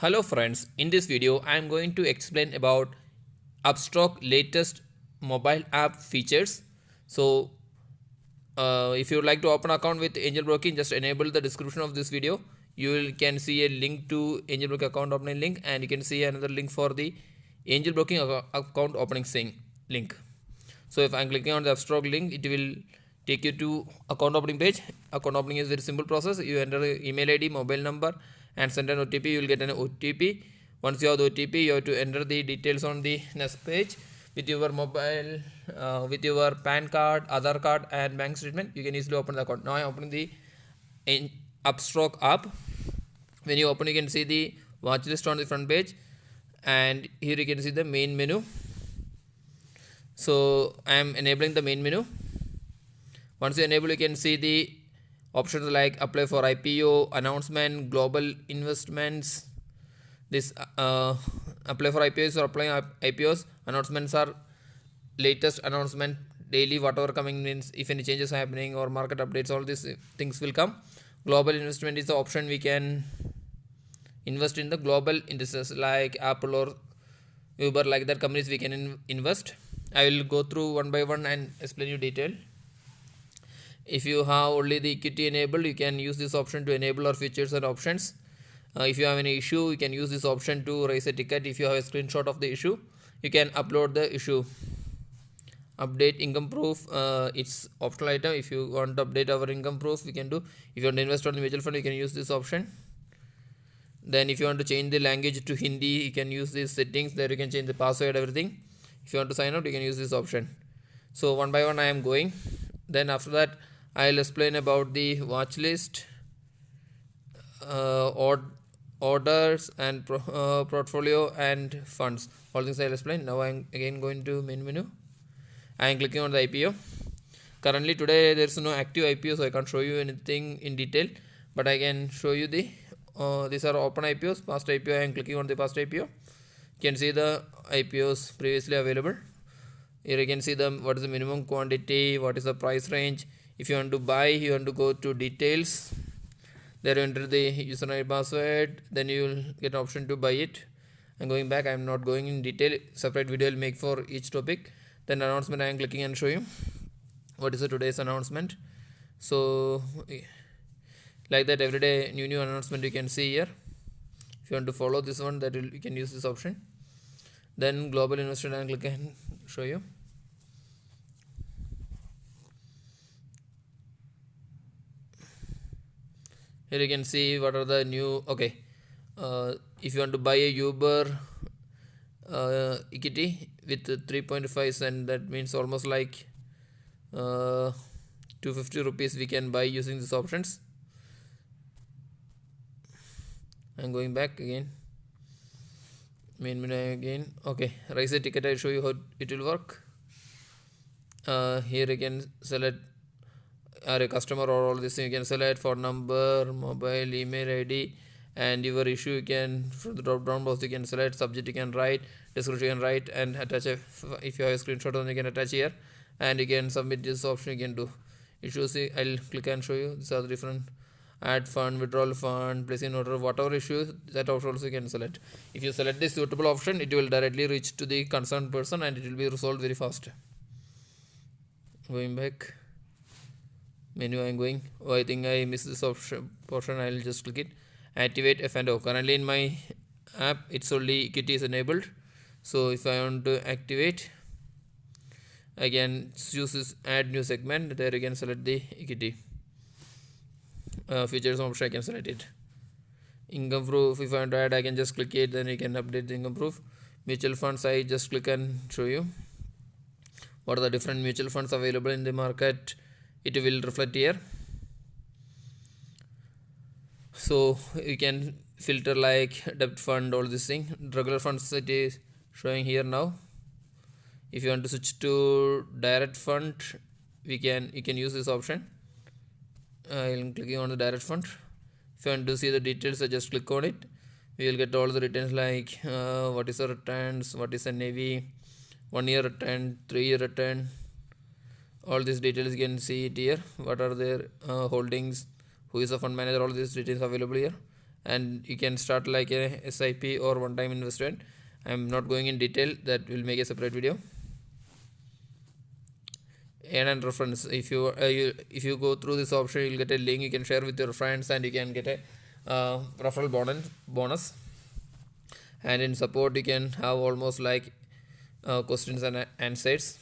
Hello friends, in this video I am going to explain about Upstox latest mobile app features. So if you would like to open account with Angel Broking, just enable the description of this video. Can see a link to Angel Broking account opening link, and you can see another link for the Angel Broking account opening link. So if I am clicking on the Upstox link, it will take you to account opening page. Account opening is very simple process. You enter email ID, mobile number, and send an OTP. You will get an OTP. Once you have the OTP, you have to enter the details on the next page with your mobile, with your PAN card, Aadhaar card, and bank statement. You can easily open the account. Now I am opening the Upstox app. When you open, you can see the watch list on the front page, and here you can see the main menu. So I am enabling the main menu. Once you enable, you can see the options like apply for IPO, announcement, global investments. This apply for IPOs or applying IPOs. Announcements are latest announcement daily, whatever coming means if any changes happening or market updates, all these things will come. Global investment is the option we can invest in the global indices like Apple or Uber, like that companies we can invest. I will go through one by one and explain you detail. If you have only the equity enabled, you can use this option to enable our features and options. If you have any issue, you can use this option to raise a ticket. If you have a screenshot of the issue, you can upload the issue. Update income proof, it's optional item. If you want to update our income proof, we can do. If you want to invest on the mutual fund, you can use this option. Then if you want to change the language to Hindi, you can use these settings. There you can change the password, everything. If you want to sign out, you can use this option. So one by one I am going. Then after that I'll explain about the watch list, orders, and portfolio and funds. All things I'll explain. Now I'm again going to main menu. I am clicking on the IPO. Currently today there is no active IPO, so I can't show you anything in detail, but I can show you the these are open IPOs. Past IPO, I am clicking on the past IPO. You can see the IPOs previously available. Here you can see what is the minimum quantity, what is the price range. If you want to buy, you want to go to details. There you enter the username password, then you will get an option to buy it. I'm going back. I'm not going in detail. Separate video will make for each topic. Then announcement, I am clicking and show you what is the today's announcement. So like that, every day new announcement you can see here. If you want to follow this one, you can use this option. Then global investor, I click and show you. Here you can see what are the new. Okay, if you want to buy a Uber equity with 3.5 cent, that means almost like 250 rupees we can buy using these options. I'm going back again. Main menu again. Okay, raise a ticket. I'll show you how it will work. Here you can select are a customer or all this thing. You can select phone number, mobile, email ID, and your issue. You can, from the drop down box, you can select subject. You can write, description you can write, and attach if you have a screenshot, then you can attach here, and you can submit this option. You can do issues. I'll click and show you. These are the different add fund, withdrawal fund, placing order, whatever issue, that option also you can select. If you select this suitable option, it will directly reach to the concerned person and it will be resolved very fast. Going back menu, I'm going. I think I missed this portion. I'll just click it. Activate F&O. Currently in my app, it's only equity is enabled. So if I want to activate, I can choose this add new segment. There you can select the equity. Features option, I can select it. Income proof, if I want to add, I can just click it. Then you can update the income proof. Mutual funds, I just click and show you what are the different mutual funds available in the market. It will reflect here. So you can filter like debt fund, all this thing. Regular funds, it is showing here now. If you want to switch to direct fund, you can use this option. I'm clicking on the direct fund. If you want to see the details, I just click on it. We will get all the returns like what is the returns, what is the NAV, 1 year return, 3 year return. All these details you can see it here. What are their holdings, who is the fund manager, all these details available here. and you can start like a SIP or one-time investment. I'm not going in detail, that will make a separate video. And reference, if you go through this option, you'll get a link you can share with your friends, and you can get a referral bonus. And in support you can have almost like questions and answers.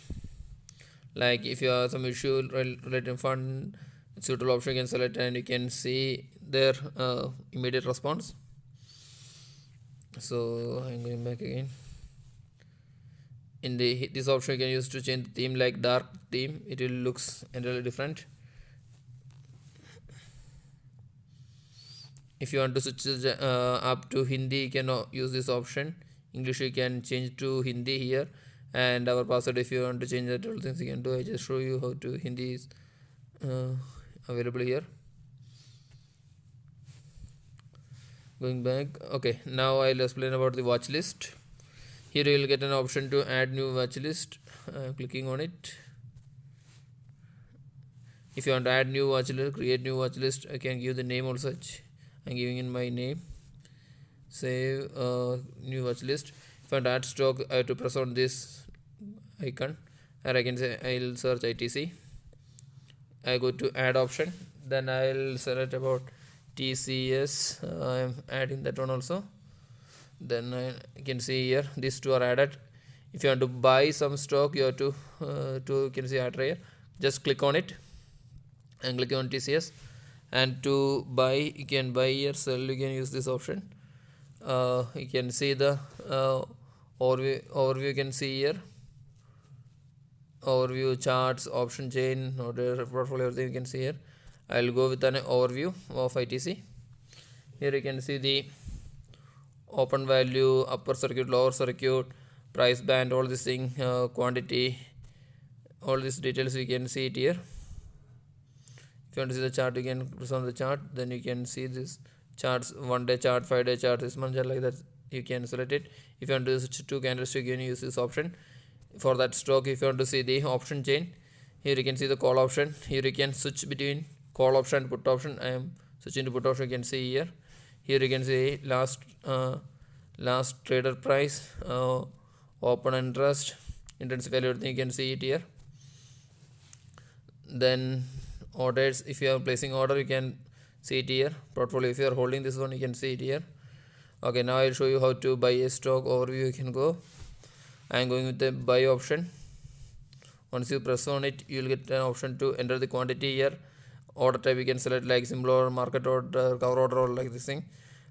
Like if you have some issue related fund suitable option, you can select and you can see their immediate response. So I'm going back again. In this option you can use to change the theme, like dark theme, it will looks entirely different. If you want to switch up to Hindi, you can use this option. English you can change to Hindi here, and our password, if you want to change that, all things you can do. I just show you how to Hindi is available here. Going back, okay, now I'll explain about the watch list. Here you will get an option to add new watch list. Clicking on it. If you want to add new watch list, create new watch list, I can give the name also. I'm giving in my name. Save new watch list. If I want to add stock, I have to press on this icon, or I can say I'll search ITC. I go to add option, then I'll select about TCS. I'm adding that one also. Then I can see here these two are added. If you want to buy some stock, you have to you can see add here. Just click on it and click on TCS, and to buy you can buy here, sell you can use this option. You can see the overview you can see here, overview, charts, option chain, order, portfolio, everything you can see here. I'll go with an overview of ITC. Here you can see the open value, upper circuit, lower circuit, price band, all this thing, quantity, all these details you can see it here. If you want to see the chart, you can press on the chart, then you can see this charts, 1 day chart, 5 day chart, this month chart, like that you can select it. If you want to switch to candlestick, you can use this option. For that stock, if you want to see the option chain, here you can see the call option. Here you can switch between call option and put option. I am switching to put option, you can see here. Here you can see last trader price, open interest, intrinsic value, everything you can see it here. Then orders, if you are placing order, you can see it here. Portfolio, if you are holding this one, you can see it here. Okay, now I'll show you how to buy a stock overview. You can go. I am going with the buy option. Once you press on it, you will get an option to enter the quantity here. Order type you can select like simple order, market order, cover order, or like this thing.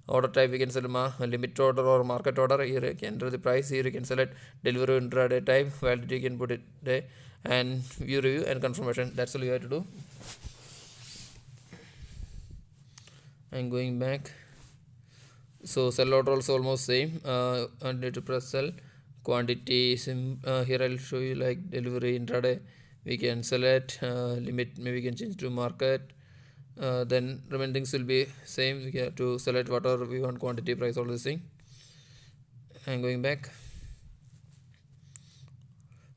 Order type you can select limit order or market order. Here you can enter the price. Here you can select delivery intraday type, validity you can put it there, and view review and confirmation. That's all you have to do. I'm going back. So sell order also almost same. I need to press sell. Quantity here I'll show you like delivery intraday. We can select limit, maybe we can change to market. Then remaining things will be same. We have to select whatever we want, quantity, price, all this thing. I'm going back.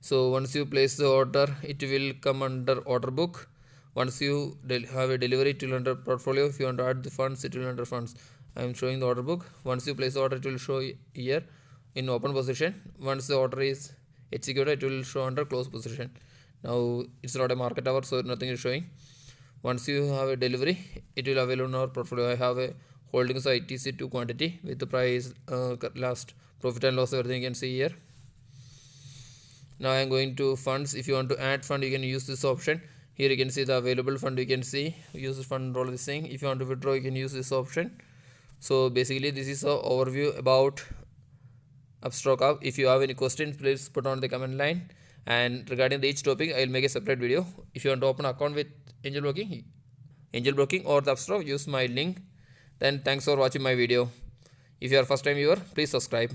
So once you place the order, it will come under order book. Once you have a delivery, it will under portfolio. If you want to add the funds, it will under funds. I am showing the order book. Once you place the order, it will show here in open position. Once the order is executed, it will show under close position. Now it's not a market hour, so nothing is showing. Once you have a delivery, it will available in our portfolio. I have a holdings of ITC2 quantity with the price, last profit and loss, everything you can see here. Now I am going to funds. If you want to add fund, you can use this option. Here you can see the available fund, you can see use fund, all this thing. If you want to withdraw, you can use this option. So basically this is an overview about Upstox. If you have any questions, please put on the comment line, and regarding each topic I will make a separate video. If you want to open an account with angel broking or the Upstox, use my link. Then thanks for watching my video. If you are first time viewer, please subscribe.